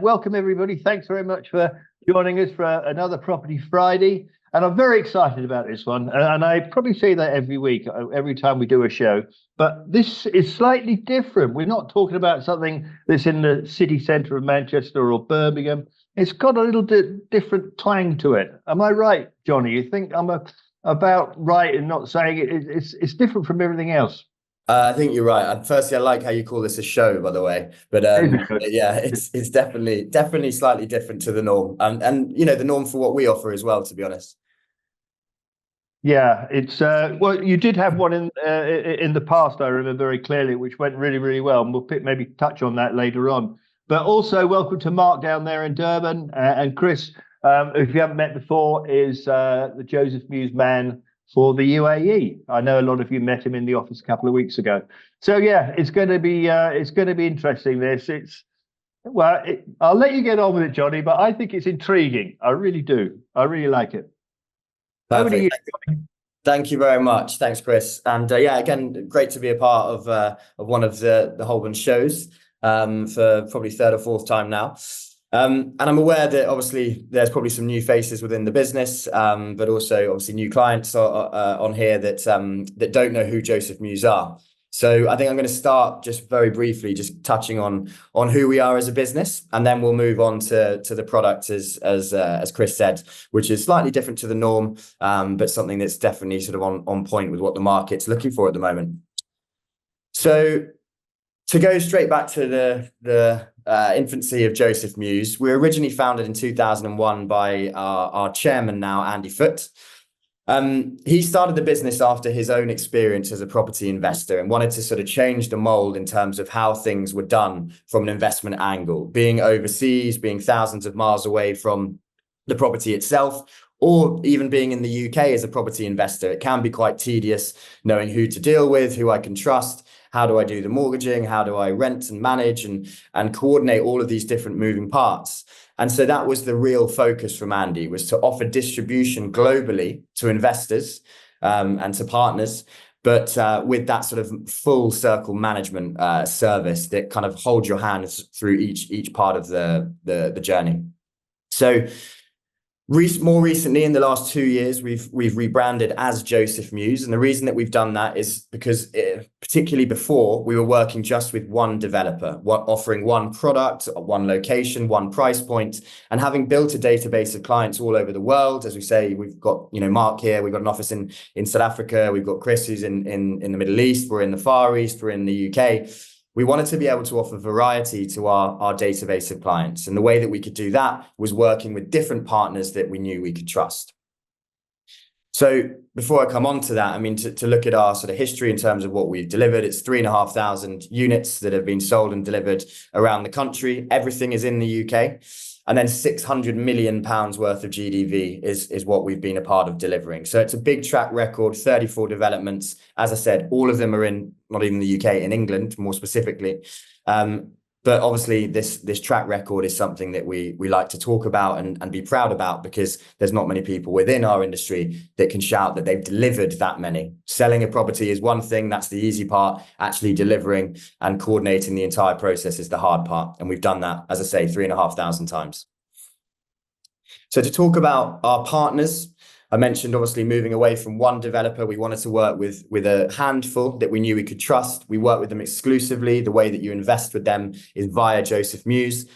welcome everybody. Thanks very much for joining us for another Property Friday. And I'm very excited about this one. And I probably say that every week, every time we do a show. But this is slightly different. We're not talking about something that's in the city centre of Manchester or Birmingham. It's got a little different twang to it. Am I right, Johnny? You think I'm about right in not saying it? It's different from everything else. I think you're right. Firstly, I like how you call this a show, by the way. But yeah, it's definitely slightly different to the norm, and the norm for what we offer as well, to be honest. Yeah, it's well, you did have one in the past, I remember very clearly, which went really, really well, and we'll maybe touch on that later on. But also, welcome to Mark down there in Durban, and Chris, if you haven't met before, is the Joseph Muse man for the UAE. I know a lot of you met him in the office a couple of weeks ago. So yeah, it's going to be interesting. I'll let you get on with it, Johnny, but I think it's intriguing. I really do. I really like it. Perfect. Thank you very much. Thanks, Chris. And yeah, again, great to be a part of one of the Holborn shows for probably third or fourth time now. And I'm aware that obviously there's probably some new faces within the business, but also obviously new clients on here that don't know who Joseph Muse are. So I think I'm going to start just very briefly, just touching on who we are as a business, and then we'll move on to the product as Chris said, which is slightly different to the norm, but something that's definitely sort of on point with what the market's looking for at the moment. So to go straight back to the infancy of Joseph Muse, we were originally founded in 2001 by our chairman now, Andy Foote. He started the business after his own experience as a property investor and wanted to sort of change the mold in terms of how things were done from an investment angle, being overseas, being thousands of miles away from the property itself, or even being in the UK as a property investor. It can be quite tedious knowing who to deal with, who I can trust. How do I do the mortgaging? How do I rent and manage and coordinate all of these different moving parts? And so that was the real focus from Andy, was to offer distribution globally to investors and to partners, but with that sort of full circle management service that kind of holds your hand through each part of the journey. So more recently, in the last 2 years, we've rebranded as Joseph Muse, and the reason that we've done that is because, particularly before, we were working just with one developer, offering one product, one location, one price point, and having built a database of clients all over the world. As we say, we've got Mark here, we've got an office in South Africa, we've got Chris who's in the Middle East, we're in the Far East, we're in the UK. We wanted to be able to offer variety to our database of clients. And the way that we could do that was working with different partners that we knew we could trust. So before I come on to that, I mean, to look at our sort of history in terms of what we've delivered, it's 3,500 units that have been sold and delivered around the country. Everything is in the UK. And then £600 million worth of GDV is what we've been a part of delivering. So it's a big track record, 34 developments. As I said, all of them are not even the UK, in England, more specifically. But obviously, this track record is something that we like to talk about and be proud about, because there's not many people within our industry that can shout that they've delivered that many. Selling a property is one thing, that's the easy part. Actually delivering and coordinating the entire process is the hard part. And we've done that, as I say, 3,500 times. So to talk about our partners, I mentioned obviously moving away from one developer. We wanted to work with a handful that we knew we could trust. We work with them exclusively. The way that you invest with them is via Joseph Muse.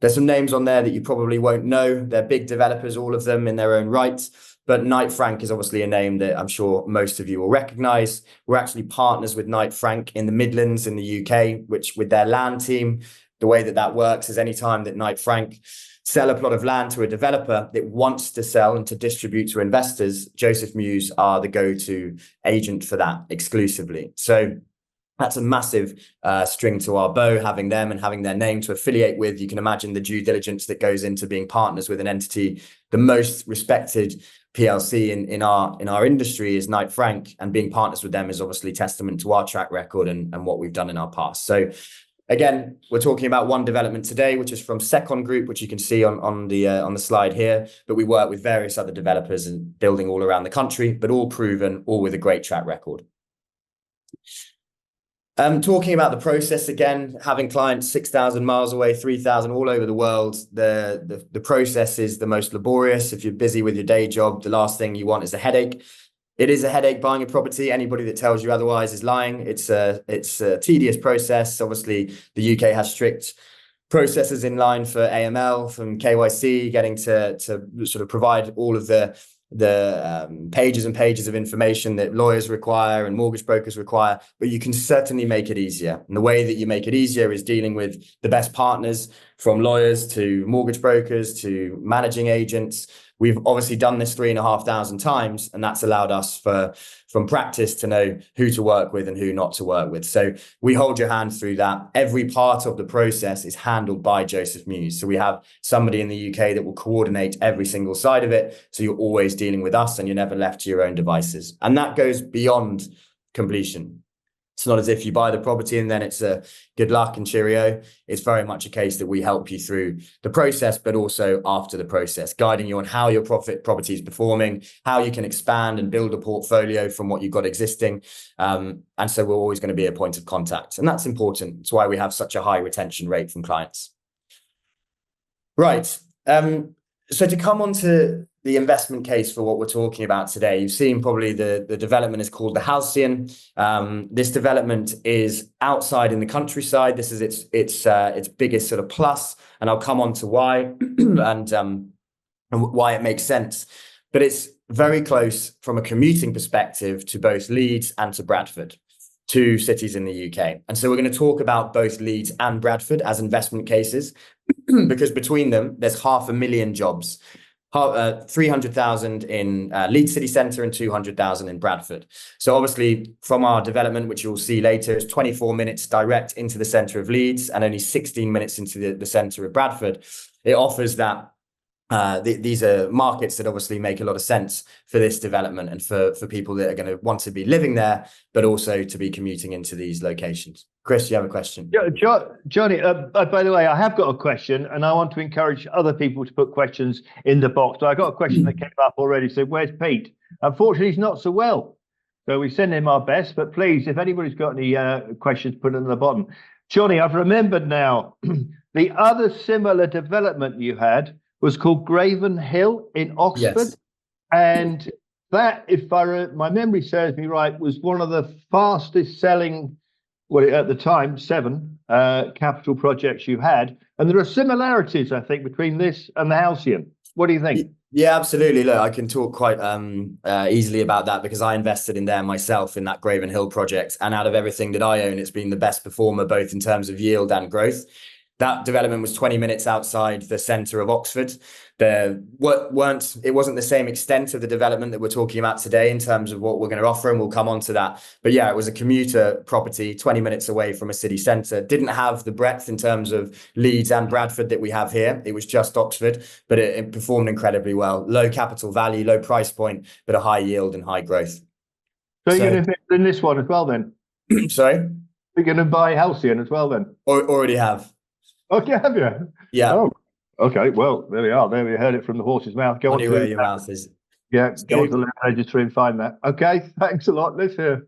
There's some names on there that you probably won't know. They're big developers, all of them in their own right. But Knight Frank is obviously a name that I'm sure most of you will recognize. We're actually partners with Knight Frank in the Midlands in the UK, which with their land team, the way that works is anytime that Knight Frank sell a plot of land to a developer that wants to sell and to distribute to investors, Joseph Muse are the go-to agent for that exclusively. So that's a massive string to our bow, having them and having their name to affiliate with. You can imagine the due diligence that goes into being partners with an entity. The most respected PLC in our industry is Knight Frank, and being partners with them is obviously testament to our track record and what we've done in our past. So again, we're talking about one development today, which is from Second Group, which you can see on the slide here. But we work with various other developers and building all around the country, but all proven, all with a great track record. Talking about the process again, having clients 6,000 miles away, 3,000 all over the world, the process is the most laborious. If you're busy with your day job, the last thing you want is a headache. It is a headache buying a property. Anybody that tells you otherwise is lying. It's a tedious process. Obviously, the UK has strict processes in line for AML, from KYC, getting to sort of provide all of the pages and pages of information that lawyers require and mortgage brokers require, but you can certainly make it easier. And the way that you make it easier is dealing with the best partners, from lawyers to mortgage brokers to managing agents. We've obviously done this 3,500 times, and that's allowed us from practice to know who to work with and who not to work with. So we hold your hand through that. Every part of the process is handled by Joseph Muse. So we have somebody in the UK that will coordinate every single side of it. So you're always dealing with us and you're never left to your own devices. And that goes beyond completion. It's not as if you buy the property and then it's a good luck and cheerio. It's very much a case that we help you through the process, but also after the process, guiding you on how your property is performing, how you can expand and build a portfolio from what you've got existing. And so we're always going to be a point of contact. And that's important. It's why we have such a high retention rate from clients. Right. So to come on to the investment case for what we're talking about today, you've seen probably the development is called the Halcyon. This development is outside in the countryside. This is its biggest sort of plus, and I'll come on to why and why it makes sense. But it's very close from a commuting perspective to both Leeds and to Bradford, two cities in the UK. And so we're going to talk about both Leeds and Bradford as investment cases, because between them, there's 500,000 jobs. 300,000 in Leeds city centre and 200,000 in Bradford. So obviously from our development, which you'll see later, is 24 minutes direct into the centre of Leeds and only 16 minutes into the centre of Bradford. It offers that these are markets that obviously make a lot of sense for this development and for people that are going to want to be living there, but also to be commuting into these locations. Chris, you have a question? Yeah, Johnny, by the way, I have got a question, and I want to encourage other people to put questions in the box. So I got a question that came up already. So where's Pete? Unfortunately, he's not so well. So we send him our best, but please, if anybody's got any questions, put them at the bottom. Johnny, I've remembered now, the other similar development you had was called Graven Hill in Oxford. Yes. And that, if my memory serves me right, was one of the fastest selling, well, at the time, 7 capital projects you had. And there are similarities, I think, between this and the Halcyon. What do you think? Yeah, absolutely. Look, I can talk quite easily about that because I invested in there myself in that Graven Hill project. And out of everything that I own, it's been the best performer, both in terms of yield and growth. That development was 20 minutes outside the centre of Oxford. It wasn't the same extent of the development that we're talking about today in terms of what we're going to offer, and we'll come on to that. But yeah, it was a commuter property, 20 minutes away from a city centre. Didn't have the breadth in terms of Leeds and Bradford that we have here. It was just Oxford, but it performed incredibly well. Low capital value, low price point, but a high yield and high growth. So you're going to invest in this one as well then? Sorry? You're going to buy Halcyon as well then? Already have. Okay, have you? Yeah. Oh, okay. Well, there we are. There we heard it from the horse's mouth. Go on to where your mouth is. Yeah, go on to the registry and find that. Okay, thanks a lot. Let's hear.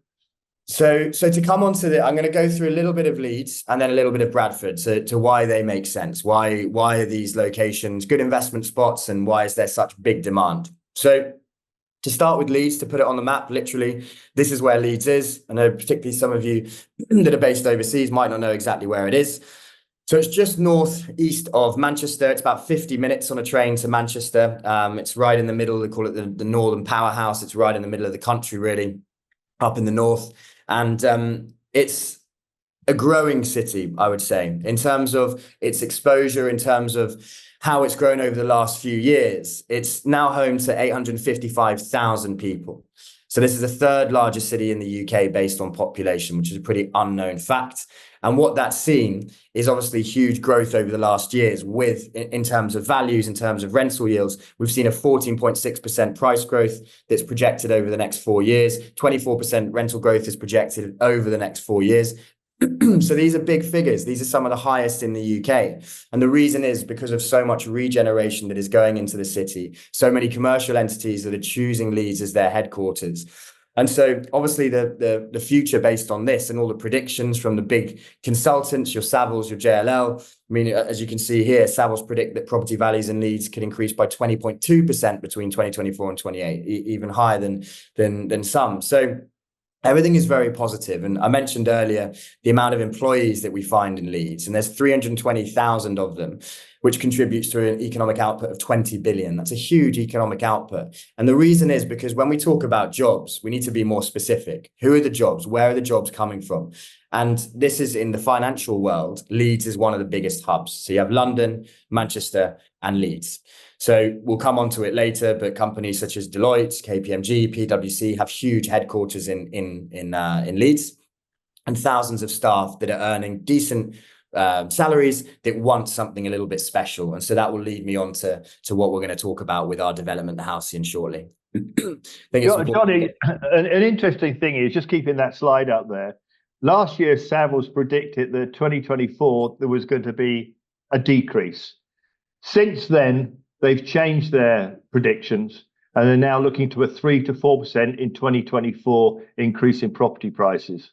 So to come on to I'm going to go through a little bit of Leeds and then a little bit of Bradford to why they make sense. Why are these locations good investment spots, and why is there such big demand? So to start with Leeds, to put it on the map, literally, this is where Leeds is. I know particularly some of you that are based overseas might not know exactly where it is. So it's just northeast of Manchester. It's about 50 minutes on a train to Manchester. It's right in the middle. They call it the Northern Powerhouse. It's right in the middle of the country, really, up in the north. And it's a growing city, I would say, in terms of its exposure, in terms of how it's grown over the last few years. It's now home to 855,000 people. So this is the third largest city in the UK based on population, which is a pretty unknown fact. And what that's seen is obviously huge growth over the last years in terms of values, in terms of rental yields. We've seen a 14.6% price growth that's projected over the next 4 years. 24% rental growth is projected over the next 4 years. So these are big figures. These are some of the highest in the UK. And the reason is because of so much regeneration that is going into the city, so many commercial entities that are choosing Leeds as their headquarters. And so obviously the future based on this and all the predictions from the big consultants, your Savills, your JLL. I mean, as you can see here, Savills predict that property values in Leeds could increase by 20.2% between 2024 and 28, even higher than some. So everything is very positive. And I mentioned earlier the amount of employees that we find in Leeds, and there's 320,000 of them, which contributes to an economic output of 20 billion. That's a huge economic output. And the reason is because when we talk about jobs, we need to be more specific. Who are the jobs? Where are the jobs coming from? And this is in the financial world. Leeds is one of the biggest hubs. So you have London, Manchester, and Leeds. So we'll come on to it later, but companies such as Deloitte, KPMG, PwC have huge headquarters in Leeds, and thousands of staff that are earning decent salaries that want something a little bit special. And so that will lead me on to what we're going to talk about with our development, the Halcyon, shortly. Johnny, an interesting thing is, just keeping that slide up there, last year Savills predicted that 2024 there was going to be a decrease. Since then, they've changed their predictions and they're now looking to a 3 to 4% in 2024 increase in property prices.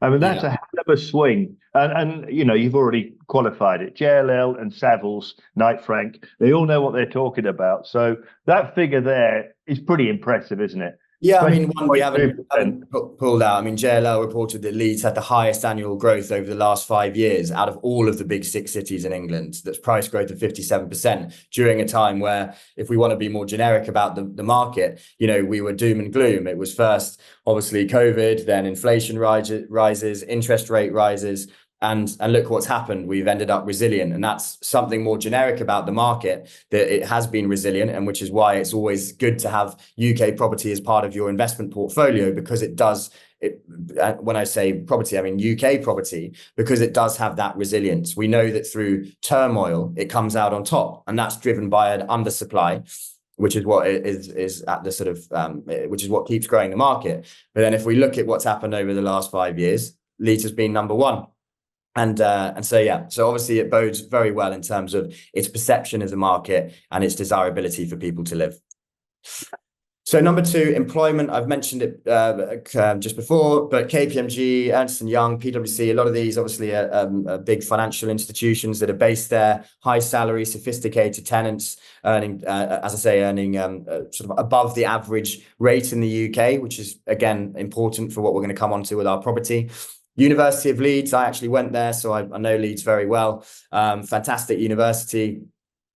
I mean, that's a hell of a swing. And you know, you've already qualified it. JLL and Savills, Knight Frank, they all know what they're talking about. So that figure there is pretty impressive, isn't it? Yeah, I mean, one we haven't pulled out. I mean, JLL reported that Leeds had the highest annual growth over the last 5 years out of all of the big 6 cities in England. That's price growth of 57% during a time where, if we want to be more generic about the market, you know, we were doom and gloom. It was first, obviously, COVID, then inflation rises, interest rate rises. And look what's happened. We've ended up resilient. And that's something more generic about the market, that it has been resilient, and which is why it's always good to have UK property as part of your investment portfolio, because it does, when I say property, I mean UK property, because it does have that resilience. We know that through turmoil, it comes out on top, and that's driven by an undersupply, which is what is at the sort of, which is what keeps growing the market. But then if we look at what's happened over the last 5 years, Leeds has been number one. And so, yeah, so obviously it bodes very well in terms of its perception of the market and its desirability for people to live. So number 2, employment. I've mentioned it just before, but KPMG, Ernst & Young, PwC, a lot of these obviously are big financial institutions that are based there, high salary, sophisticated tenants, earning, as I say, earning sort of above the average rate in the UK, which is, again, important for what we're going to come on to with our property. University of Leeds, I actually went there, so I know Leeds very well. Fantastic university,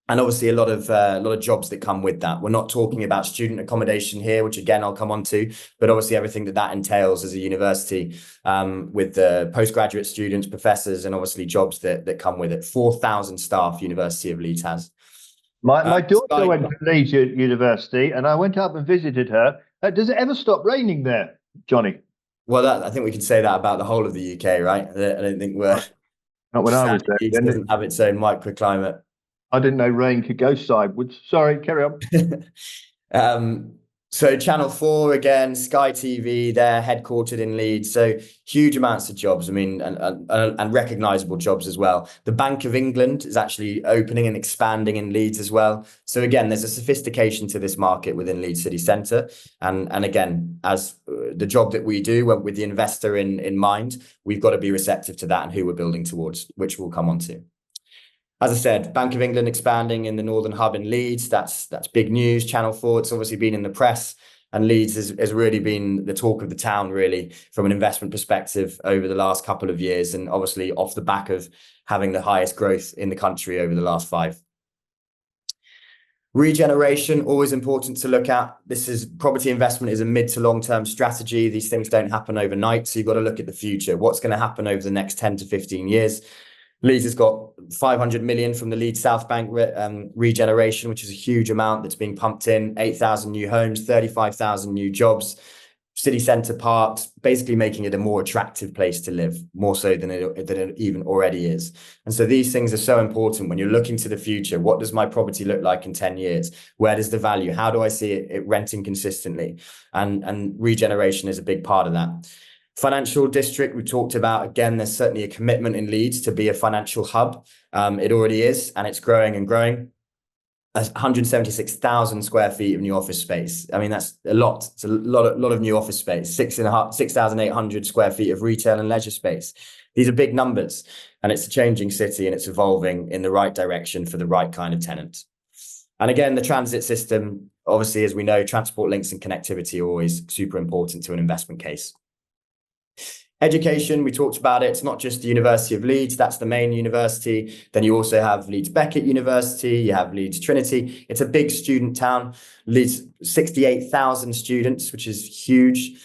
and obviously a lot of jobs that come with that. We're not talking about student accommodation here, which again I'll come on to, but obviously everything that entails as a university, with the postgraduate students, professors, and obviously jobs that come with it. 4,000 staff University of Leeds has. My daughter went to Leeds University, and I went up and visited her. Does it ever stop raining there, Johnny? Well, I think we can say that about the whole of the UK, right? I don't think we're... Not when I was there. It doesn't have its own microclimate. I didn't know rain could go sideways. Sorry, carry on. So Channel 4, again, Sky TV, they're headquartered in Leeds. So huge amounts of jobs, I mean, and recognisable jobs as well. The Bank of England is actually opening and expanding in Leeds as well. So again, there's a sophistication to this market within Leeds city centre. And again, as the job that we do with the investor in mind, we've got to be receptive to that and who we're building towards, which we'll come on to. As I said, Bank of England expanding in the Northern Hub in Leeds. That's big news. Channel 4, it's obviously been in the press, and Leeds has really been the talk of the town, really, from an investment perspective over the last couple of years, and obviously off the back of having the highest growth in the country over the last 5. Regeneration, always important to look at. This is property investment is a mid to long-term strategy. These things don't happen overnight, so you've got to look at the future. What's going to happen over the next 10 to 15 years? Leeds has got 500 million from the Leeds South Bank regeneration, which is a huge amount that's being pumped in. 8,000 new homes, 35,000 new jobs, city centre parks, basically making it a more attractive place to live, more so than it even already is. And so these things are so important when you're looking to the future. What does my property look like in 10 years? Where does the value? How do I see it renting consistently? And regeneration is a big part of that. Financial district, we talked about, again, there's certainly a commitment in Leeds to be a financial hub. It already is, and it's growing and growing. 176,000 square feet of new office space. I mean, that's a lot. It's a lot of new office space. 6,800 square feet of retail and leisure space. These are big numbers, and it's a changing city, and it's evolving in the right direction for the right kind of tenant. And again, the transit system, obviously, as we know, transport links and connectivity are always super important to an investment case. Education, we talked about it. It's not just the University of Leeds. That's the main university. Then you also have Leeds Beckett University. You have Leeds Trinity. It's a big student town. Leeds 68,000 students, which is huge.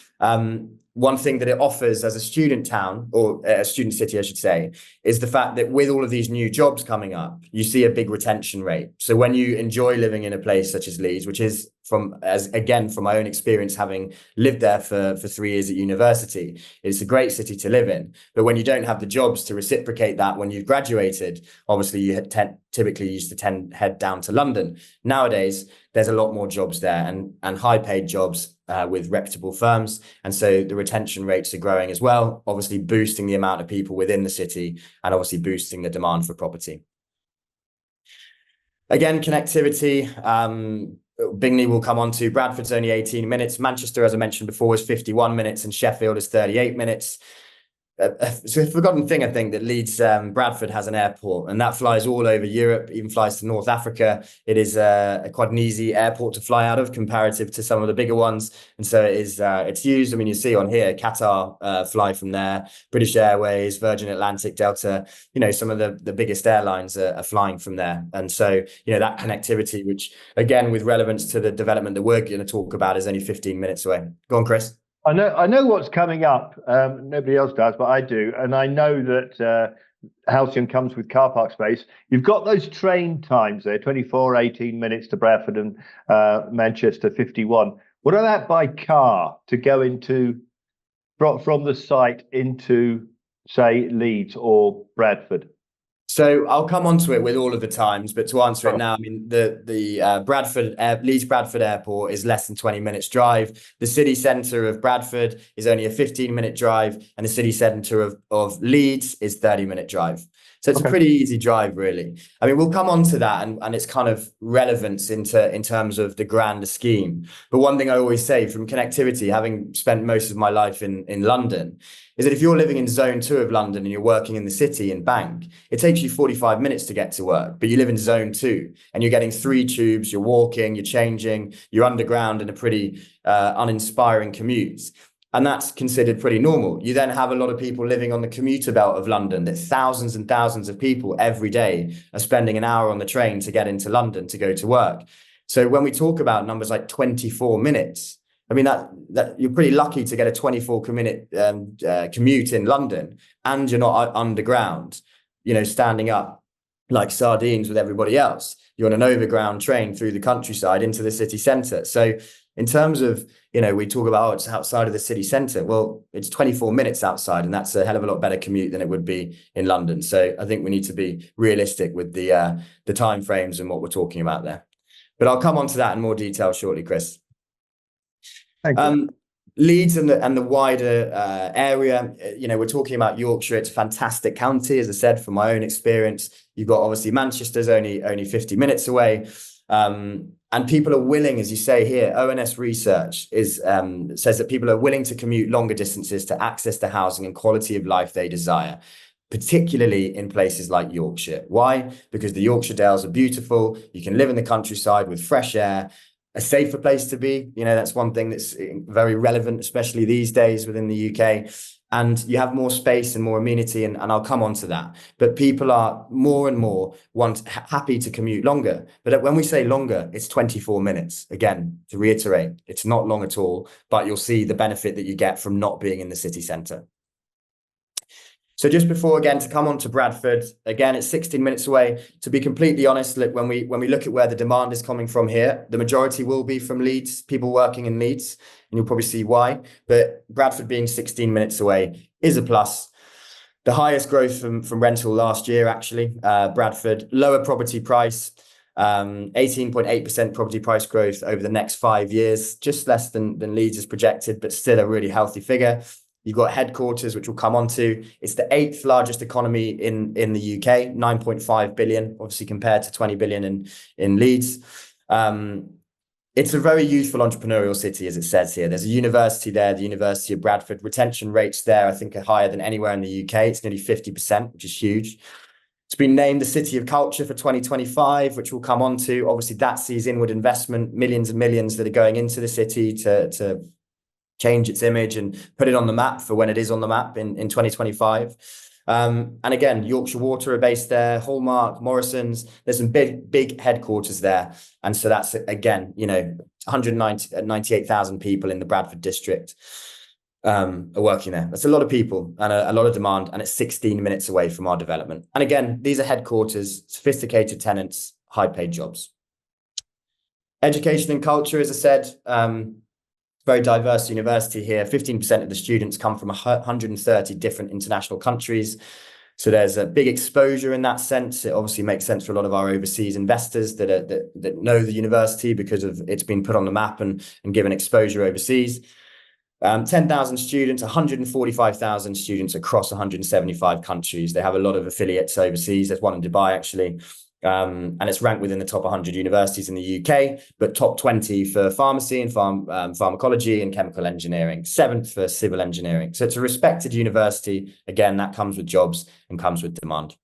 One thing that it offers as a student town, or a student city, I should say, is the fact that with all of these new jobs coming up, you see a big retention rate. So when you enjoy living in a place such as Leeds, which is from my own experience, having lived there for 3 years at university, it's a great city to live in. But when you don't have the jobs to reciprocate that when you've graduated, obviously you typically used to head down to London. Nowadays, there's a lot more jobs there, and high paid jobs with reputable firms. And so the retention rates are growing as well, obviously boosting the amount of people within the city and obviously boosting the demand for property. Again, connectivity, Bingley will come on to. Bradford's only 18 minutes. Manchester, as I mentioned before, is 51 minutes, and Sheffield is 38 minutes. It's a forgotten thing, I think, that Leeds Bradford has an airport, and that flies all over Europe, even flies to North Africa. It is quite an easy airport to fly out of comparative to some of the bigger ones. And so it is, it's used. I mean, you see on here, Qatar fly from there, British Airways, Virgin Atlantic, Delta, some of the biggest airlines are flying from there. And so, that connectivity, which again, with relevance to the development that we're going to talk about, is only 15 minutes away. Go on, Chris. I know what's coming up. Nobody else does, but I do. And I know that Halcyon comes with car park space. You've got those train times there, 24, 18 minutes to Bradford and Manchester, 51. What about by car to go from the site into, say, Leeds or Bradford? So I'll come on to it with all of the times, but to answer it now, I mean, the Leeds Bradford Airport is less than 20 minutes drive. The city centre of Bradford is only a 15-minute drive, and the city centre of Leeds is 30-minute drive. So it's a pretty easy drive, really. I mean, we'll come on to that and its kind of relevance in terms of the grander scheme. But one thing I always say from connectivity, having spent most of my life in London, is that if you're living in zone 2 of London and you're working in the city in Bank, it takes you 45 minutes to get to work, but you live in zone 2 and you're getting 3 tubes, you're walking, you're changing, you're underground in a pretty uninspiring commute. And that's considered pretty normal. You then have a lot of people living on the commuter belt of London, that thousands and thousands of people every day are spending an hour on the train to get into London to go to work. So when we talk about numbers like 24 minutes, I mean, that you're pretty lucky to get a 24-minute commute in London, and you're not underground, standing up like sardines with everybody else. You're on an overground train through the countryside into the city centre. So in terms of, we talk about, it's outside of the city centre. Well, it's 24 minutes outside, and that's a hell of a lot better commute than it would be in London. So I think we need to be realistic with the timeframes and what we're talking about there. But I'll come on to that in more detail shortly, Chris. Thank you. Leeds and the wider area, we're talking about Yorkshire. It's a fantastic county, as I said, from my own experience. You've got obviously Manchester's only 50 minutes away. And people are willing, as you say here, ONS research says that people are willing to commute longer distances to access the housing and quality of life they desire, particularly in places like Yorkshire. Why? Because the Yorkshire Dales are beautiful. You can live in the countryside with fresh air, a safer place to be. That's one thing that's very relevant, especially these days within the UK. And you have more space and more amenity, and I'll come on to that. But people are more and more happy to commute longer. But when we say longer, it's 24 minutes. Again, to reiterate, it's not long at all, but you'll see the benefit that you get from not being in the city centre. So just before, again, to come on to Bradford, again, it's 16 minutes away. To be completely honest, look, when we look at where the demand is coming from here, the majority will be from Leeds, people working in Leeds, and you'll probably see why. But Bradford being 16 minutes away is a plus. The highest growth from rental last year, actually, Bradford, lower property price, 18.8% property price growth over the next 5 years, just less than Leeds is projected, but still a really healthy figure. You've got headquarters, which we'll come on to. It's the 8th largest economy in the UK, 9.5 billion, obviously compared to 20 billion in Leeds. It's a very youthful entrepreneurial city, as it says here. There's a university there, the University of Bradford. Retention rates there, I think, are higher than anywhere in the UK. It's nearly 50%, which is huge. It's been named the City of Culture for 2025, which we'll come on to. Obviously, that sees inward investment, millions and millions that are going into the city to change its image and put it on the map for when it is on the map in 2025. And again, Yorkshire Water are based there, Hallmark, Morrison's. There's some big headquarters there. And so that's, again, 198,000 people in the Bradford district are working there. That's a lot of people and a lot of demand, and it's 16 minutes away from our development. And again, these are headquarters, sophisticated tenants, high paid jobs. Education and culture, as I said, very diverse university here. 15% of the students come from 130 different international countries. So there's a big exposure in that sense. It obviously makes sense for a lot of our overseas investors that know the university because of it's been put on the map and given exposure overseas. 10,000 students, 145,000 students across 175 countries. They have a lot of affiliates overseas. There's one in Dubai, actually. And it's ranked within the top 100 universities in the UK, but top 20 for pharmacy and pharmacology and chemical engineering, 7th for civil engineering. So it's a respected university. Again, that comes with jobs and comes with demand.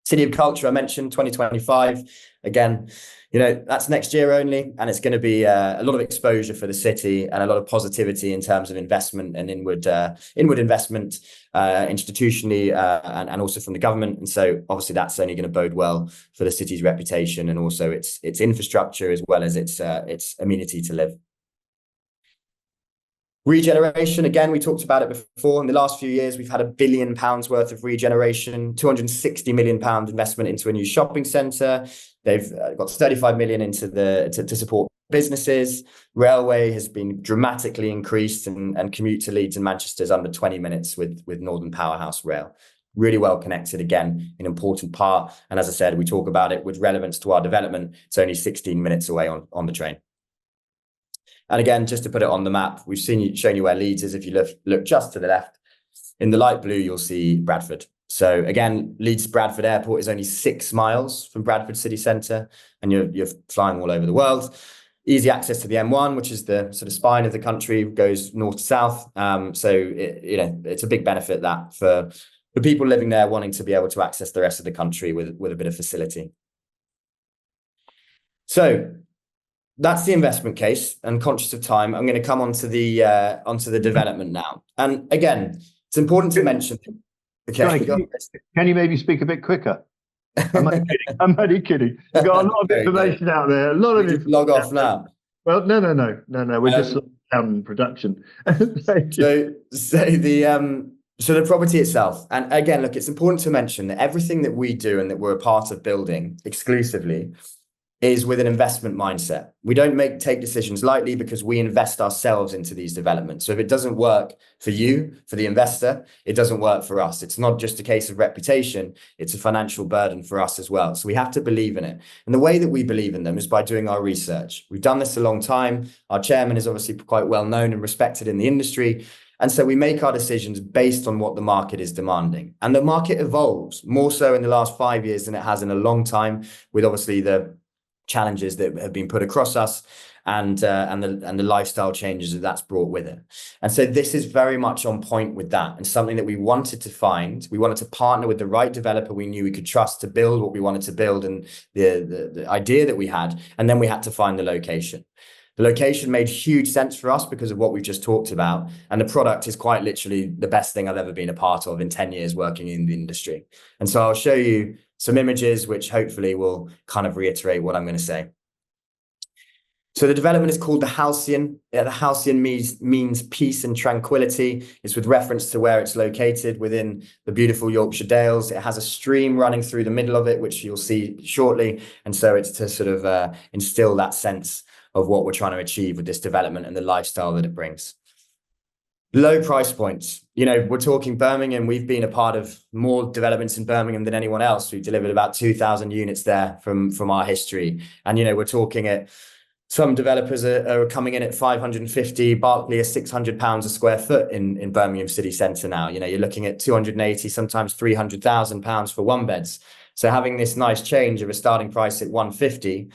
City of Culture, I mentioned 2025. Again, that's next year only, and it's going to be a lot of exposure for the city and a lot of positivity in terms of investment and inward investment institutionally and also from the government. And so obviously that's only going to bode well for the city's reputation and also its infrastructure as well as its amenity to live. Regeneration, again, we talked about it before. In the last few years, we've had £1 billion worth of regeneration, £260 million investment into a new shopping centre. They've got 35 million into to support businesses. Railway has been dramatically increased and commute to Leeds and Manchester is under 20 minutes with Northern Powerhouse Rail. Really well connected, again, an important part. And as I said, we talk about it with relevance to our development. It's only 16 minutes away on the train. And again, just to put it on the map, we've shown you where Leeds is. If you look just to the left, in the light blue, you'll see Bradford. So again, Leeds Bradford Airport is only 6 miles from Bradford city centre, and you're flying all over the world. Easy access to the M1, which is the sort of spine of the country, goes north to south. So it's a big benefit that for the people living there wanting to be able to access the rest of the country with a bit of facility. So that's the investment case, and conscious of time, I'm going to come onto the development now. And again, it's important to mention. Okay, can you maybe speak a bit quicker? I'm only kidding. I'm only kidding. We've got a lot of information out there. A lot of information. Log off now. Well, no. We're just down in production. Thank you. So the property itself, and again, look, it's important to mention that everything that we do and that we're a part of building exclusively is with an investment mindset. We don't take decisions lightly because we invest ourselves into these developments. So if it doesn't work for you, for the investor, it doesn't work for us. It's not just a case of reputation, it's a financial burden for us as well. So we have to believe in it. And the way that we believe in them is by doing our research. We've done this a long time. Our chairman is obviously quite well known and respected in the industry. And so we make our decisions based on what the market is demanding. And the market evolves more so in the last 5 years than it has in a long time, with obviously the challenges that have been put across us and the lifestyle changes that's brought with it. And so this is very much on point with that, and something that we wanted to find. We wanted to partner with the right developer we knew we could trust to build what we wanted to build and the idea that we had. And then we had to find the location. The location made huge sense for us because of what we've just talked about. And the product is quite literally the best thing I've ever been a part of in 10 years working in the industry. And so I'll show you some images which hopefully will kind of reiterate what I'm going to say. So the development is called the Halcyon. The Halcyon means peace and tranquility. It's with reference to where it's located within the beautiful Yorkshire Dales. It has a stream running through the middle of it, which you'll see shortly. And so it's to sort of instill that sense of what we're trying to achieve with this development and the lifestyle that it brings. Low price points. We're talking Birmingham. We've been a part of more developments in Birmingham than anyone else. We've delivered about 2,000 units there from our history. And, we're talking at Some developers are coming in at 550, Barclay is £600 a square foot in Birmingham city centre now. You know, you're looking at 280, sometimes £300,000 for one beds. So having this nice change of a starting price at 150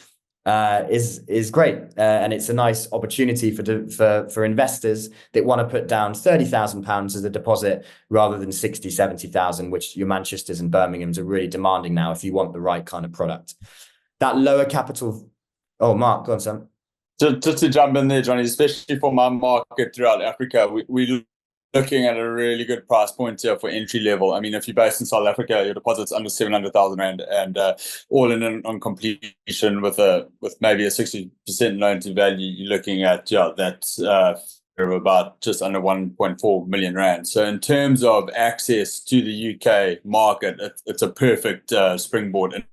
is great, and it's a nice opportunity for investors that want to put down £30,000 as a deposit rather than 60, 70,000, which your Manchesters and Birminghams are really demanding now if you want the right kind of product. That lower capital. Oh, Mark, go on, Sam. Just to jump in there, Johnny, especially for my market throughout Africa, we're looking at a really good price point here for entry level. I mean, if you're based in South Africa, your deposit's under 700,000 rand, and all in on completion with maybe a 60% loan to value, you're looking at that's about just under 1.4 million rand. So in terms of access to the UK market, it's a perfect springboard.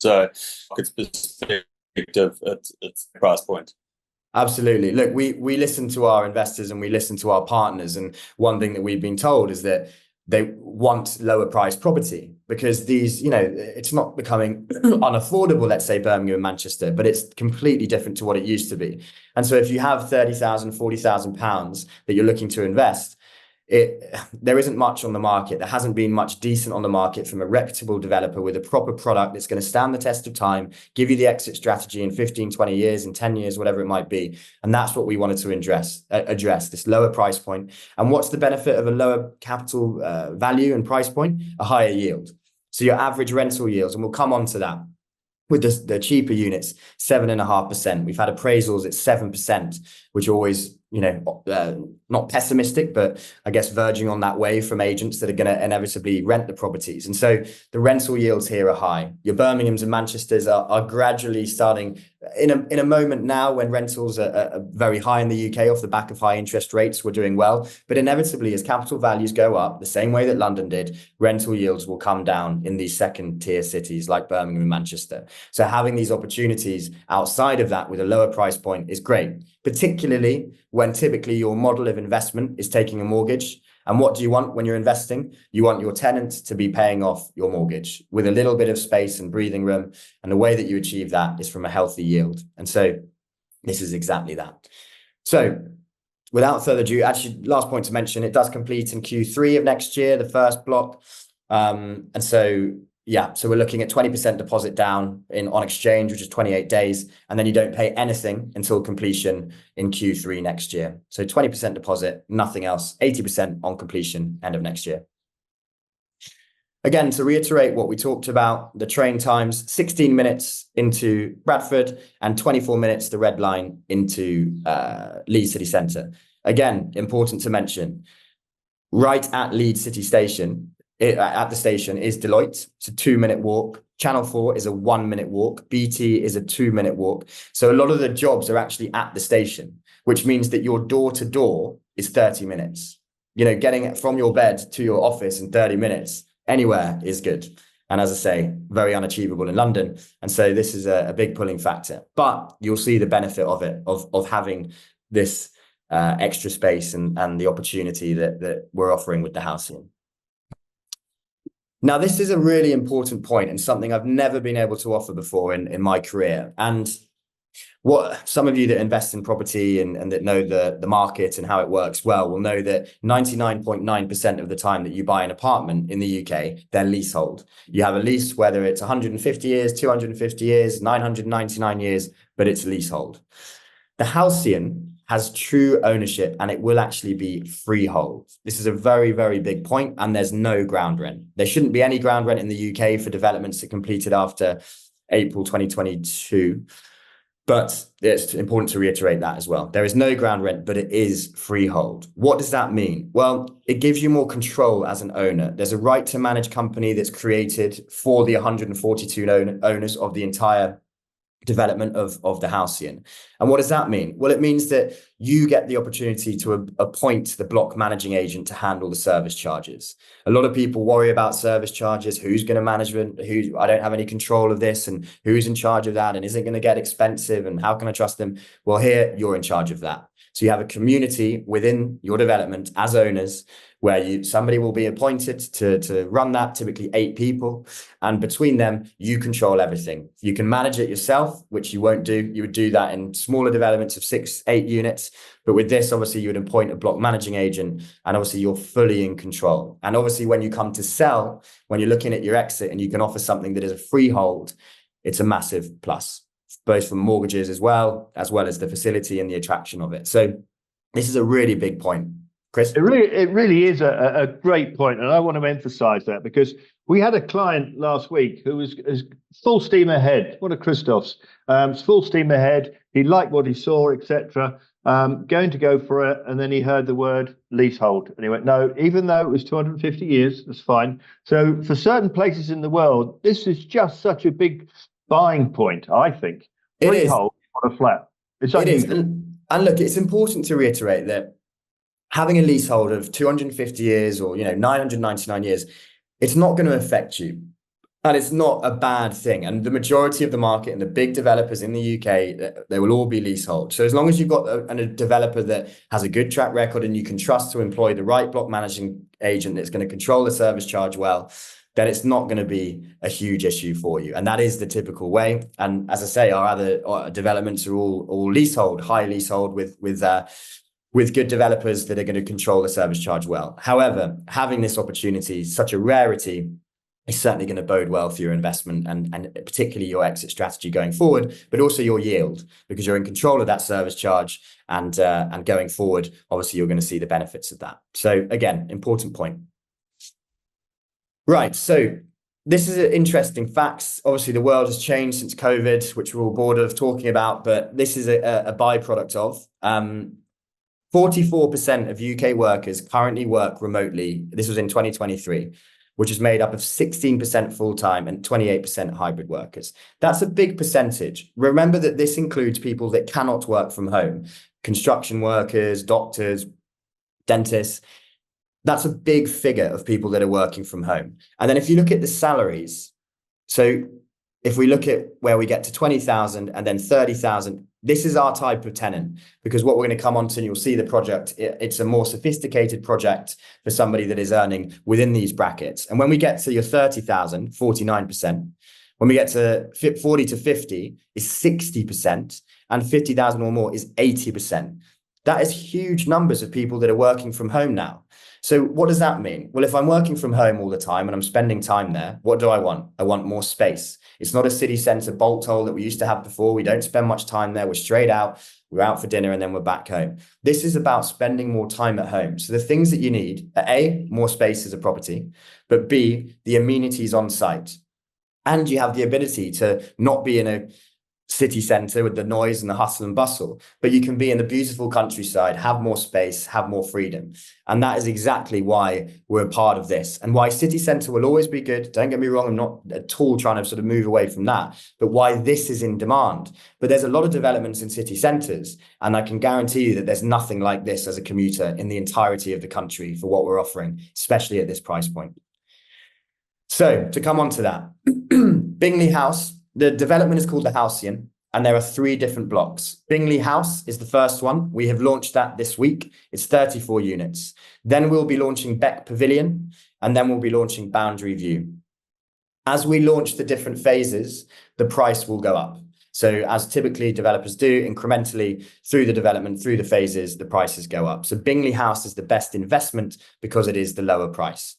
So it's perspective, it's the price point. Absolutely. Look, we listen to our investors and we listen to our partners, and one thing that we've been told is that they want lower price property because these, you know, it's not becoming unaffordable, let's say Birmingham and Manchester, but it's completely different to what it used to be. And so if you have £30,000, £40,000 that you're looking to invest, there isn't much on the market. There hasn't been much decent on the market from a reputable developer with a proper product that's going to stand the test of time, give you the exit strategy in 15, 20 years, in 10 years, whatever it might be. And that's what we wanted to address this lower price point. And what's the benefit of a lower capital value and price point? A higher yield. So your average rental yields, and we'll come on to that, with the cheaper units, 7.5%. We've had appraisals at 7%, which always, you know, not pessimistic, but I guess verging on that way from agents that are going to inevitably rent the properties. And so the rental yields here are high. Your Birminghams and Manchesters are gradually starting in a moment now when rentals are very high in the UK off the back of high interest rates. We're doing well, but inevitably as capital values go up, the same way that London did, rental yields will come down in these second tier cities like Birmingham and Manchester. So having these opportunities outside of that with a lower price point is great, particularly when typically your model of investment is taking a mortgage. And what do you want when you're investing? You want your tenant to be paying off your mortgage with a little bit of space and breathing room. And the way that you achieve that is from a healthy yield. And so this is exactly that. So without further ado, actually, last point to mention, it does complete in Q3 of next year, the first block. And so, yeah, so we're looking at 20% deposit down on exchange, which is 28 days. And then you don't pay anything until completion in Q3 next year. So 20% deposit, nothing else, 80% on completion, end of next year. Again, to reiterate what we talked about, the train times, 16 minutes into Bradford and 24 minutes, the red line into Leeds City Centre. Again, important to mention, right at Leeds City Station, at the station is Deloitte. It's a 2-minute walk. Channel 4 is a 1-minute walk. BT is a 2-minute walk. So a lot of the jobs are actually at the station, which means that your door to door is 30 minutes. You know, getting from your bed to your office in 30 minutes, anywhere is good. And as I say, very unachievable in London. And so this is a big pulling factor, but you'll see the benefit of it, of having this extra space and the opportunity that we're offering with the Halcyon. Now, this is a really important point and something I've never been able to offer before in my career. And what some of you that invest in property and that know the market and how it works well will know that 99.9% of the time that you buy an apartment in the UK, they're leasehold. You have a lease, whether it's 150 years, 250 years, 999 years, but it's leasehold. The Halcyon has true ownership and it will actually be freehold. This is a very, very big point, and there's no ground rent. There shouldn't be any ground rent in the UK for developments that completed after April 2022. But it's important to reiterate that as well. There is no ground rent, but it is freehold. What does that mean? Well, it gives you more control as an owner. There's a right to manage company that's created for the 142 owners of the entire development of the Halcyon. And what does that mean? Well, it means that you get the opportunity to appoint the block managing agent to handle the service charges. A lot of people worry about service charges. Who's going to manage it? I don't have any control of this, and who's in charge of that, and is it going to get expensive, and how can I trust them? Well, here you're in charge of that. So you have a community within your development as owners where somebody will be appointed to run that, typically 8 people. And between them, you control everything. You can manage it yourself, which you won't do. You would do that in smaller developments of 6, 8 units. But with this, obviously, you would appoint a block managing agent, and obviously you're fully in control. And obviously, when you come to sell, when you're looking at your exit and you can offer something that is a freehold, it's a massive plus, both from mortgages as well as the facility and the attraction of it. So this is a really big point. Chris? It really is a great point, and I want to emphasize that because we had a client last week who was full steam ahead. One of Christoph's, full steam ahead. He liked what he saw, etc. Going to go for it, and then he heard the word leasehold, and he went, no, even though it was 250 years, that's fine. So for certain places in the world, this is just such a big buying point, I think. Freehold on a flat. It's unusual. And look, it's important to reiterate that having a leasehold of 250 years or 999 years, it's not going to affect you. And it's not a bad thing. And the majority of the market and the big developers in the UK, they will all be leasehold. So as long as you've got a developer that has a good track record and you can trust to employ the right block managing agent that's going to control the service charge well, then it's not going to be a huge issue for you. And that is the typical way. And as I say, our other developments are all leasehold, high leasehold with good developers that are going to control the service charge well. However, having this opportunity, such a rarity, is certainly going to bode well for your investment and particularly your exit strategy going forward, but also your yield, because you're in control of that service charge and going forward, obviously you're going to see the benefits of that. So again, important point. Right, so this is interesting facts. Obviously, the world has changed since COVID, which we're all bored of talking about, but this is a byproduct of 44% of UK workers currently work remotely. This was in 2023, which is made up of 16% full-time and 28% hybrid workers. That's a big percentage. Remember that this includes people that cannot work from home, construction workers, doctors, dentists. That's a big figure of people that are working from home. And then if you look at the salaries, so if we look at where we get to 20,000 and then 30,000, this is our type of tenant, because what we're going to come on to, and you'll see the project, it's a more sophisticated project for somebody that is earning within these brackets. And when we get to your 30,000, 49%, when we get to 40 to 50 is 60%, and 50,000 or more is 80%. That is huge numbers of people that are working from home now. So what does that mean? Well, if I'm working from home all the time and I'm spending time there, what do I want? I want more space. It's not a city centre bolt hole that we used to have before. We don't spend much time there. We're straight out, we're out for dinner, and then we're back home. This is about spending more time at home. So the things that you need are A, more space as a property, but B, the amenities on site. And you have the ability to not be in a city centre with the noise and the hustle and bustle, but you can be in the beautiful countryside, have more space, have more freedom. And that is exactly why we're a part of this, and why city centre will always be good. Don't get me wrong, I'm not at all trying to sort of move away from that, but why this is in demand. But there's a lot of developments in city centres, and I can guarantee you that there's nothing like this as a commuter in the entirety of the country for what we're offering, especially at this price point. So to come on to that, Bingley House, the development is called the Halcyon, and there are 3 different blocks. Bingley House is the first one. We have launched that this week. It's 34 units. Then we'll be launching Beck Pavilion, and then we'll be launching Boundary View. As we launch the different phases, the price will go up. So as typically developers do, incrementally through the development, through the phases, the prices go up. So Bingley House is the best investment because it is the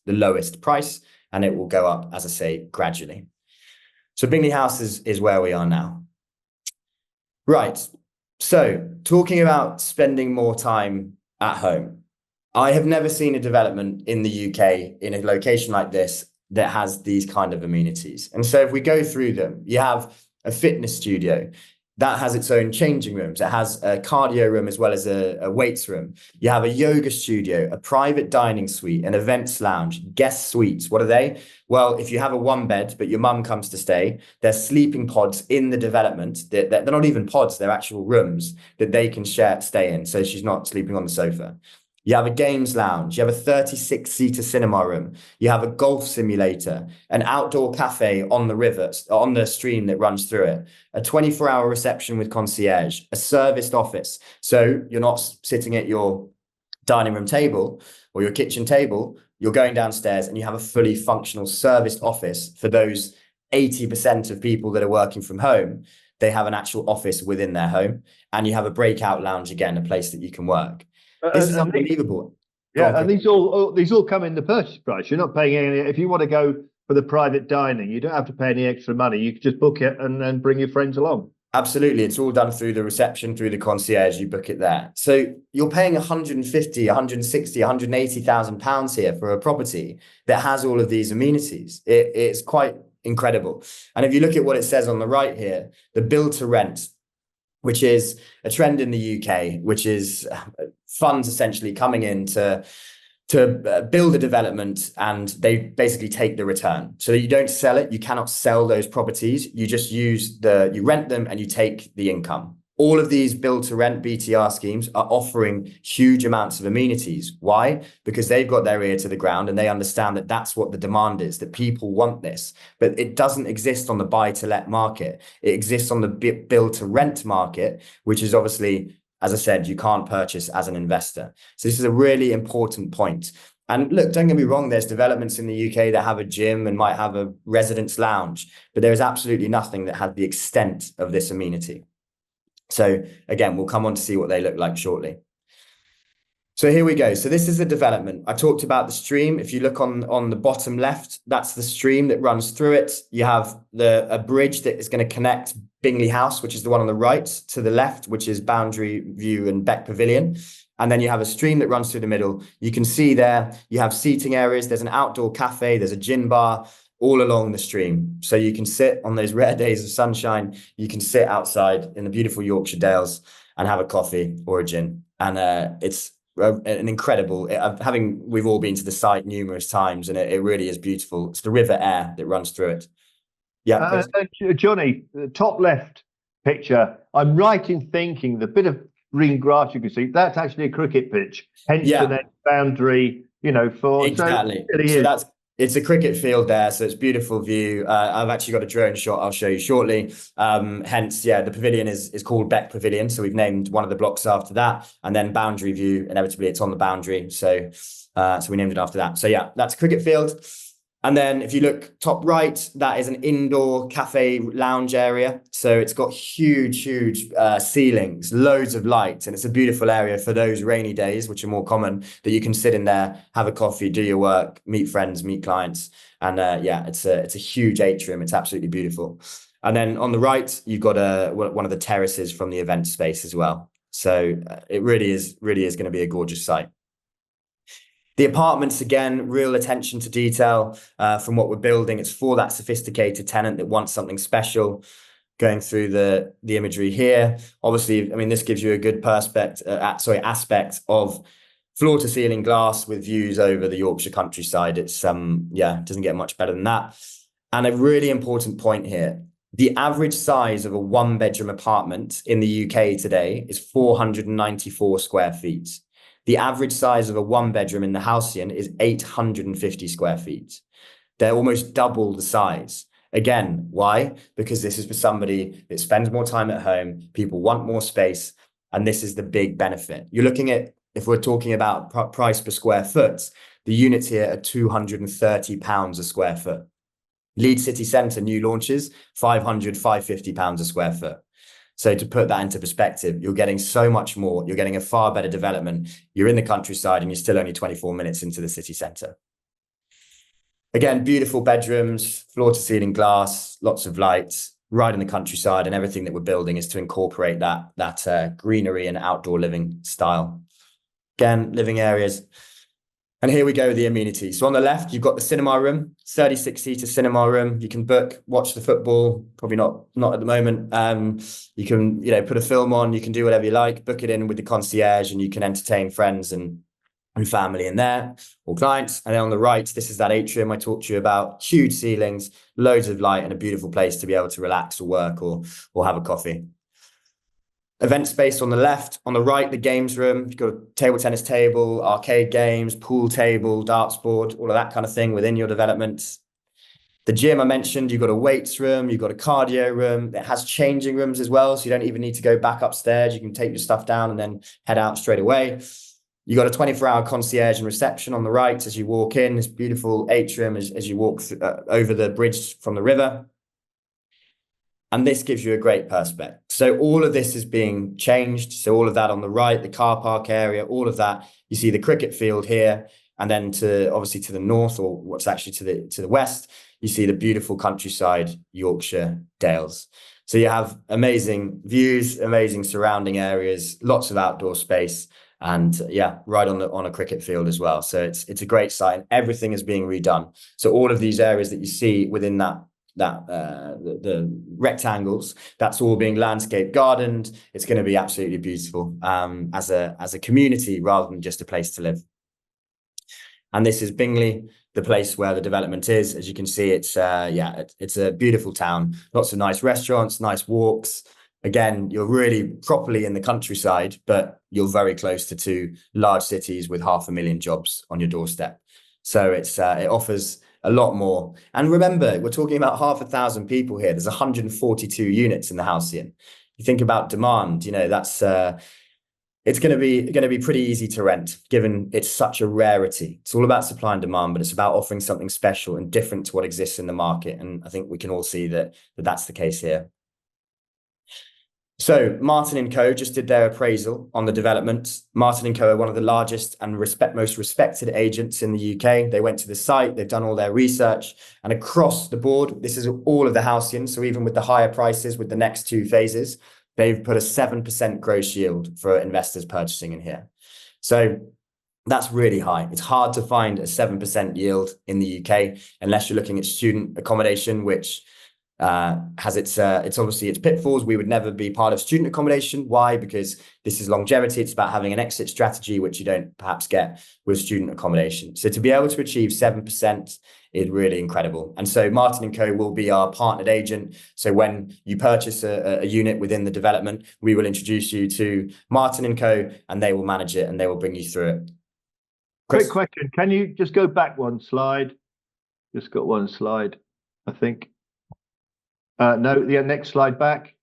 lowest price, and it will go up, as I say, gradually. So Bingley House is where we are now. Right. So talking about spending more time at home, I have never seen a development in the UK in a location like this that has these kind of amenities. And so if we go through them, you have a fitness studio that has its own changing rooms. It has a cardio room as well as a weights room. You have a yoga studio, a private dining suite, an events lounge, guest suites. What are they? Well, if you have a 1-bed, but your mum comes to stay, there's sleeping pods in the development. They're not even pods, they're actual rooms that they can stay in. So she's not sleeping on the sofa. You have a games lounge, you have a 36-seater cinema room, you have a golf simulator, an outdoor cafe on the river, on the stream that runs through it, a 24-hour reception with concierge, a serviced office. So you're not sitting at your dining room table or your kitchen table, you're going downstairs and you have a fully functional serviced office for those 80% of people that are working from home. They have an actual office within their home, and you have a breakout lounge, again, a place that you can work. This is unbelievable. And these all come in the purchase price. You're not paying any. If you want to go for the private dining, you don't have to pay any extra money. You can just book it and then bring your friends along. Absolutely. It's all done through the reception, through the concierge. You book it there. So you're paying 150, 160, 180,000 pounds here for a property that has all of these amenities. It's quite incredible. And if you look at what it says on the right here, the build to rent, which is a trend in the UK, which is funds essentially coming in to build a development, and they basically take the return. So you don't sell it. You cannot sell those properties. You just you rent them and you take the income. All of these build to rent BTR schemes are offering huge amounts of amenities. Why? Because they've got their ear to the ground and they understand that that's what the demand is, that people want this. But it doesn't exist on the buy to let market. It exists on the build to rent market, which is obviously, as I said, you can't purchase as an investor. So this is a really important point. And look, don't get me wrong, there's developments in the UK that have a gym and might have a residence lounge, but there is absolutely nothing that has the extent of this amenity. So again, we'll come on to see what they look like shortly. So here we go. So this is the development. I talked about the stream. If you look on the bottom left, that's the stream that runs through it. You have a bridge that is going to connect Bingley House, which is the one on the right, to the left, which is Boundary View and Beck Pavilion. And then you have a stream that runs through the middle. You can see there, you have seating areas. There's an outdoor cafe. There's a gin bar all along the stream. So you can sit on those rare days of sunshine. You can sit outside in the beautiful Yorkshire Dales and have a coffee or a gin. And it's an incredible, we've all been to the site numerous times, and it really is beautiful. It's the River Aire that runs through it. Yeah, Johnny, the top left picture, I'm right in thinking the bit of green grass you can see, that's actually a cricket pitch, hence the next boundary, for exactly. So it's a cricket field there, so it's beautiful view. I've actually got a drone shot I'll show you shortly. Hence, the pavilion is called Beck Pavilion, so we've named one of the blocks after that. And then Boundary View, inevitably, it's on the boundary, so we named it after that. So yeah, that's a cricket field. And then if you look top right, that is an indoor cafe lounge area. So it's got huge ceilings, loads of light, and it's a beautiful area for those rainy days, which are more common, that you can sit in there, have a coffee, do your work, meet friends, meet clients. And it's a huge atrium. It's absolutely beautiful. And then on the right, you've got one of the terraces from the event space as well. So it really is going to be a gorgeous site. The apartments, again, real attention to detail from what we're building. It's for that sophisticated tenant that wants something special. Going through the imagery here, obviously, I mean, this gives you a good aspect of floor to ceiling glass with views over the Yorkshire countryside. It's it doesn't get much better than that. And a really important point here: the average size of a one-bedroom apartment in the UK today is 494 square feet. The average size of a one-bedroom in the Halcyon is 850 square feet. They're almost double the size. Again, why? Because this is for somebody that spends more time at home. People want more space, and this is the big benefit. You're looking at, if we're talking about price per square foot, the units here are £230 a square foot. Leeds City Centre new launches, £500, £550 a square foot. So to put that into perspective, you're getting so much more. You're getting a far better development. You're in the countryside and you're still only 24 minutes into the city centre. Again, beautiful bedrooms, floor to ceiling glass, lots of lights, right in the countryside, and everything that we're building is to incorporate that greenery and outdoor living style. Again, living areas. And here we go with the amenities. So on the left, you've got the cinema room, 36-seater cinema room. You can book, watch the football, probably not at the moment. You can, put a film on, you can do whatever you like, book it in with the concierge, and you can entertain friends and family in there, or clients. And then on the right, this is that atrium I talked to you about, huge ceilings, loads of light, and a beautiful place to be able to relax or work or have a coffee. Event space on the left. On the right, the games room. You've got a table tennis table, arcade games, pool table, darts board, all of that kind of thing within your development. The gym I mentioned, you've got a weights room, you've got a cardio room. It has changing rooms as well, so you don't even need to go back upstairs. You can take your stuff down and then head out straight away. You got a 24-hour concierge and reception on the right as you walk in. This beautiful atrium as you walk over the bridge from the river. And this gives you a great perspective. So all of this is being changed. So all of that on the right, the car park area, all of that, you see the cricket field here, and then obviously to the north, or what's actually to the west, you see the beautiful countryside, Yorkshire Dales. So you have amazing views, amazing surrounding areas, lots of outdoor space, and yeah, right on a cricket field as well. So it's a great site. Everything is being redone. So all of these areas that you see within the rectangles, that's all being landscape gardened. It's going to be absolutely beautiful as a community rather than just a place to live. And this is Bingley, the place where the development is. As you can see, it's a beautiful town. Lots of nice restaurants, nice walks. Again, you're really properly in the countryside, but you're very close to two large cities with 500,000 jobs on your doorstep. So it offers a lot more. And remember, we're talking about 500,000 people here. There's 142 units in the Halcyon. You think about demand, that's it's going to be pretty easy to rent, given it's such a rarity. It's all about supply and demand, but it's about offering something special and different to what exists in the market. And I think we can all see that that's the case here. So Martin & Co. just did their appraisal on the development. Martin & Co. are one of the largest and most respected agents in the UK. They went to the site, they've done all their research, and across the board, this is all of the Halcyon. So even with the higher prices, with the next two phases, they've put a 7% gross yield for investors purchasing in here. So that's really high. It's hard to find a 7% yield in the UK unless you're looking at student accommodation, which has its obviously its pitfalls. We would never be part of student accommodation. Why? Because this is longevity. It's about having an exit strategy, which you don't perhaps get with student accommodation. So to be able to achieve 7% is really incredible. And so Martin & Co. will be our partnered agent. So when you purchase a unit within the development, we will introduce you to Martin & Co. and they will manage it and they will bring you through it. Quick question. Can you just go back one slide? Just got one slide, I think. No, the next slide back.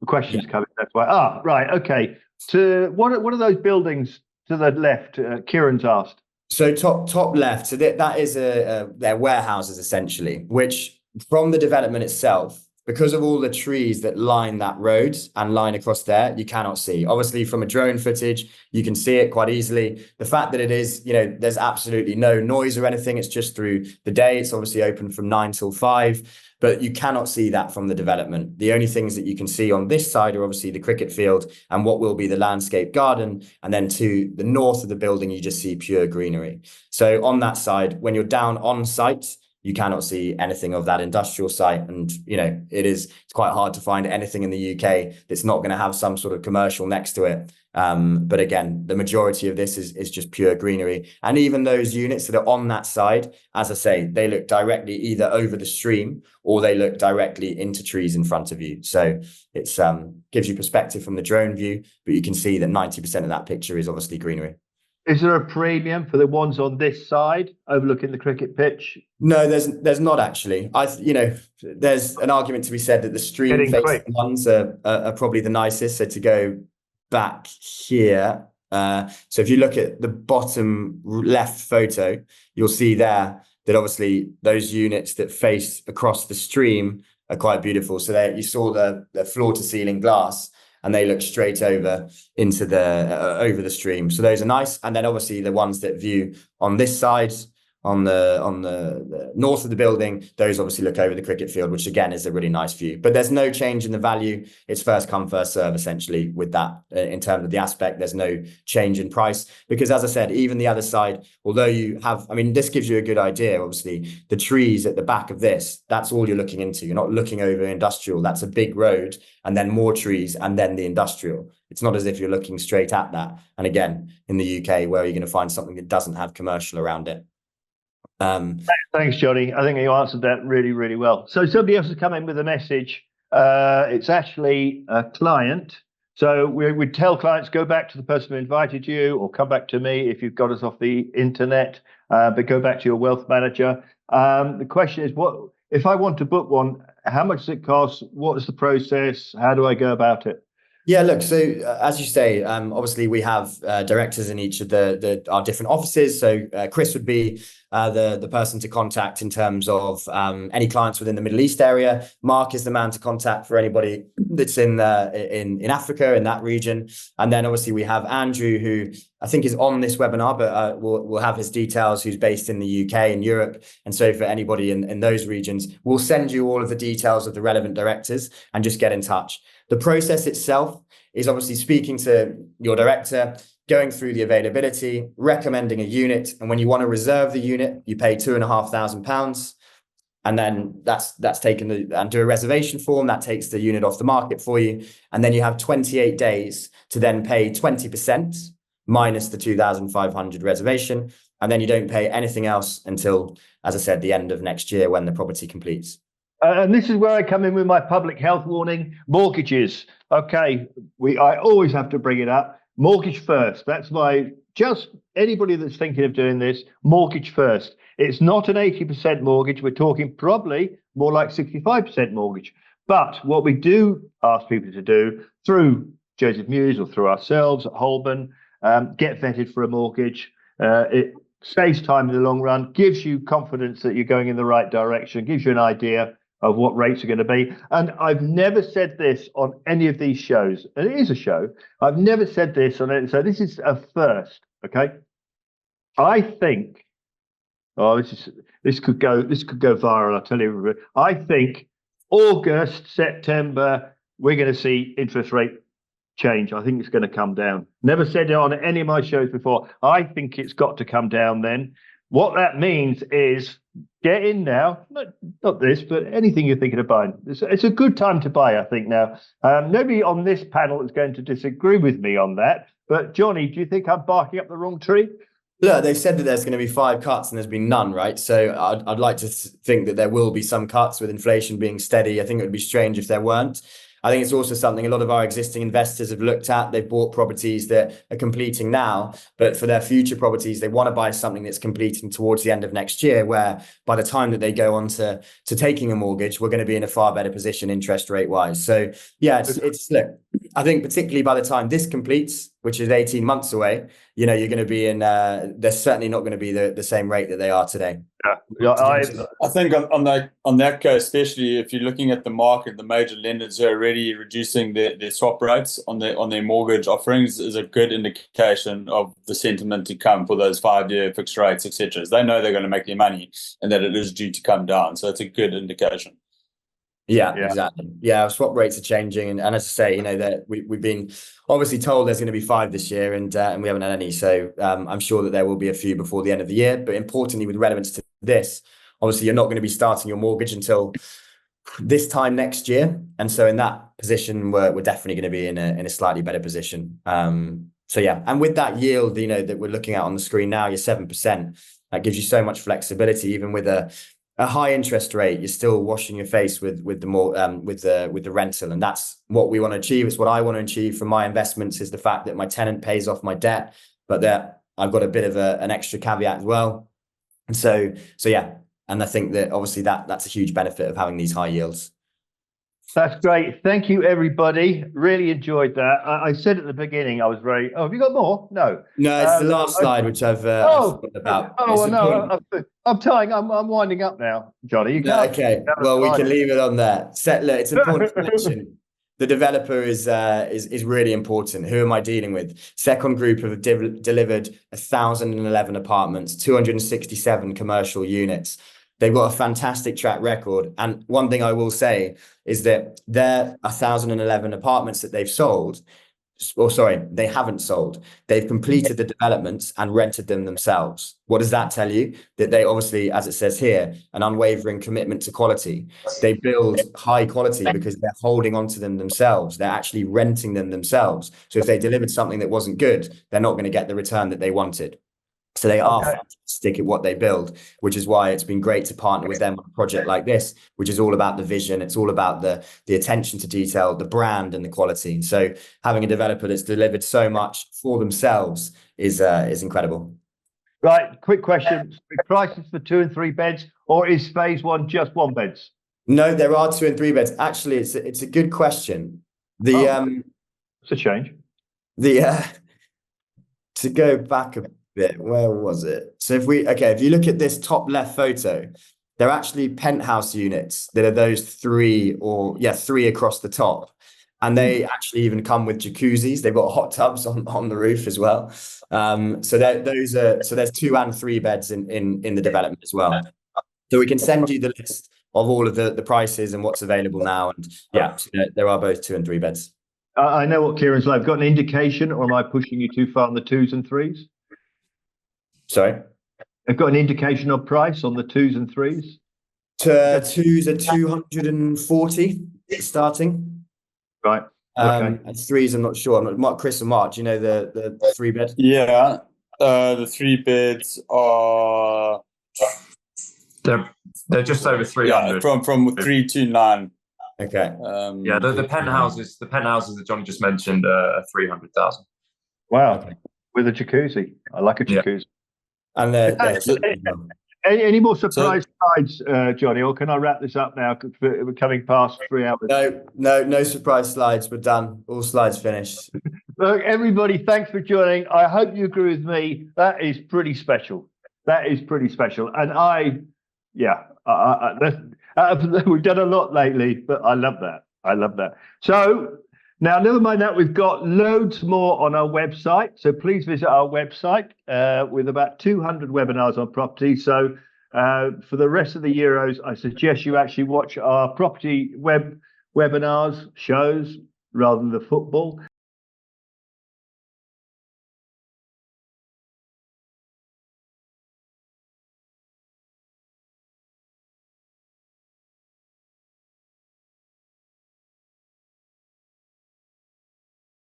The question's coming. That's why. Right. Okay. What are those buildings to the left? Kieran's asked. So top left. So that is their warehouses essentially, which from the development itself, because of all the trees that line that road and line across there, you cannot see. Obviously, from a drone footage, you can see it quite easily. The fact that it is, there's absolutely no noise or anything. It's just through the day. It's obviously open from 9 till 5, but you cannot see that from the development. The only things that you can see on this side are obviously the cricket field and what will be the landscape garden. And then to the north of the building, you just see pure greenery. So on that side, when you're down on site, you cannot see anything of that industrial site. And, it's quite hard to find anything in the UK that's not going to have some sort of commercial next to it. But again, the majority of this is just pure greenery. And even those units that are on that side, as I say, they look directly either over the stream or they look directly into trees in front of you. So it's gives you perspective from the drone view, but you can see that 90% of that picture is obviously greenery. Is there a premium for the ones on this side overlooking the cricket pitch? No, there's not actually. There's an argument to be said that the stream facing ones are probably the nicest. So to go back here, so if you look at the bottom left photo, you'll see there that obviously those units that face across the stream are quite beautiful. So there you saw the floor to ceiling glass, and they look straight over into over the stream. So those are nice. And then obviously the ones that view on this side, on the north of the building, those obviously look over the cricket field, which again is a really nice view. But there's no change in the value. It's first come, first serve essentially with that in terms of the aspect. There's no change in price because, as I said, even the other side, although you have, this gives you a good idea. Obviously, the trees at the back of this, that's all you're looking into. You're not looking over industrial. That's a big road and then more trees and then the industrial. It's not as if you're looking straight at that. And again, in the UK, where are you going to find something that doesn't have commercial around it? Thanks, Johnny. I think you answered that really, really well. So somebody else has come in with a message. It's actually a client. So we tell clients, go back to the person who invited you or come back to me if you've got us off the internet, but go back to your wealth manager. The question is, what if I want to book one, how much does it cost? What is the process? How do I go about it? Yeah, look, so as you say, obviously we have directors in each of our different offices. So Chris would be the person to contact in terms of any clients within the Middle East area. Mark is the man to contact for anybody that's in Africa, in that region. And then obviously we have Andrew, who I think is on this webinar, but we'll have his details, who's based in the UK and Europe. And so for anybody in those regions, we'll send you all of the details of the relevant directors and just get in touch. The process itself is obviously speaking to your director, going through the availability, recommending a unit. And when you want to reserve the unit, you pay £2,500. And then that's taken and do a reservation form that takes the unit off the market for you. And then you have 28 days to then pay 20% minus the 2,500 reservation. And then you don't pay anything else until, as I said, the end of next year when the property completes. And this is where I come in with my public health warning: mortgages. Okay, I always have to bring it up. Mortgage first. That's just anybody that's thinking of doing this, mortgage first. It's not an 80% mortgage. We're talking probably more like 65% mortgage. But what we do ask people to do through Joseph Muse or through ourselves at Holborn, get vetted for a mortgage. It saves time in the long run, gives you confidence that you're going in the right direction, gives you an idea of what rates are going to be. And I've never said this on any of these shows, and it is a show. I've never said this on it, so this is a first. Okay, I think. Oh, this could go viral. I'll tell you. I think August, September, we're going to see interest rate change. I think it's going to come down. Never said it on any of my shows before. I think it's got to come down then. What that means is get in now, not this, but anything you're thinking of buying. It's a good time to buy, I think, now. Nobody on this panel is going to disagree with me on that. But Johnny, do you think I'm barking up the wrong tree? Look, they've said that there's going to be 5 cuts and there's been none, right? So I'd like to think that there will be some cuts with inflation being steady. I think it would be strange if there weren't. I think it's also something a lot of our existing investors have looked at. They've bought properties that are completing now, but for their future properties, they want to buy something that's completing towards the end of next year, where by the time that they go on to taking a mortgage, we're going to be in a far better position interest rate wise. So yeah, it's look, I think particularly by the time this completes, which is 18 months away, you're going to be in, they're certainly not going to be the same rate that they are today. Yeah, I think on that case, especially if you're looking at the market, the major lenders are already reducing their swap rates on their mortgage offerings is a good indication of the sentiment to come for those 5-year fixed rates, etc. They know they're going to make their money and that it is due to come down. So it's a good indication. Yeah, exactly. Yeah, swap rates are changing, and as I say, that we've been obviously told there's going to be 5 this year, and we haven't had any. So I'm sure that there will be a few before the end of the year. But importantly, with relevance to this, obviously, you're not going to be starting your mortgage until this time next year, and so in that position, we're definitely going to be in a slightly better position. So yeah, and with that yield, that we're looking at on the screen now, you're 7%. That gives you so much flexibility, even with a high interest rate. You're still washing your face with the rental, and that's what we want to achieve. It's what I want to achieve from my investments, is the fact that my tenant pays off my debt, but that I've got a bit of an extra caveat as well. And so yeah, and I think that obviously that's a huge benefit of having these high yields. That's great. Thank you, everybody. Really enjoyed that. I said at the beginning I was very. Oh, have you got more? No. No, it's the last slide, which I've forgotten about. No. I'm winding up now, Johnny. You can't. Okay. Well, we can leave it on there. Look, it's important to mention the developer is really important. Who am I dealing with? Second Group have delivered 1,011 apartments, 267 commercial units. They've got a fantastic track record. And one thing I will say is that their 1,011 apartments that they've sold, they haven't sold. They've completed the developments and rented them themselves. What does that tell you? That they obviously, as it says here, an unwavering commitment to quality. They build high quality because they're holding on to them themselves. They're actually renting them themselves. So if they delivered something that wasn't good, they're not going to get the return that they wanted. So they are fantastic at what they build, which is why it's been great to partner with them on a project like this, which is all about the vision. It's all about the attention to detail, the brand and the quality. And so having a developer that's delivered so much for themselves is incredible. Right. Quick question. Prices for 2 and 3 beds, or is phase 1 just 1 beds? No, there are 2 and 3 beds. Actually, it's a good question. It's a change. To go back a bit, where was it? So if you look at this top left photo, they're actually penthouse units that are those three across the top. And they actually even come with jacuzzis. They've got hot tubs on the roof as well. So there's 2 and 3 beds in the development as well. So we can send you the list of all of the prices and what's available now. And so there are both 2 and 3 beds. I know what Kieran's like. Got an indication, or am I pushing you too far on the 2s and 3s? Sorry? I've got an indication of price on the 2s and 3s. 2s are 240 starting. Right. Okay. And 3s, I'm not sure. Chris or Mark, do you know the 3 bed? Yeah. The 3 beds are they're just over 300. from 329. Okay. The penthouses that Johnny just mentioned are 300,000. Wow. Okay. With a jacuzzi. I like a jacuzzi. And Any more surprise slides, Johnny, or can I wrap this up now? We're coming past 3 hours. No surprise slides. We're done. All slides finished. Look, everybody, thanks for joining. I hope you agree with me. That is pretty special. And we've done a lot lately, but I love that. So now, never mind that, we've got loads more on our website. So please visit our website with about 200 webinars on property. So for the rest of the Euros, I suggest you actually watch our property webinars, shows, rather than the football.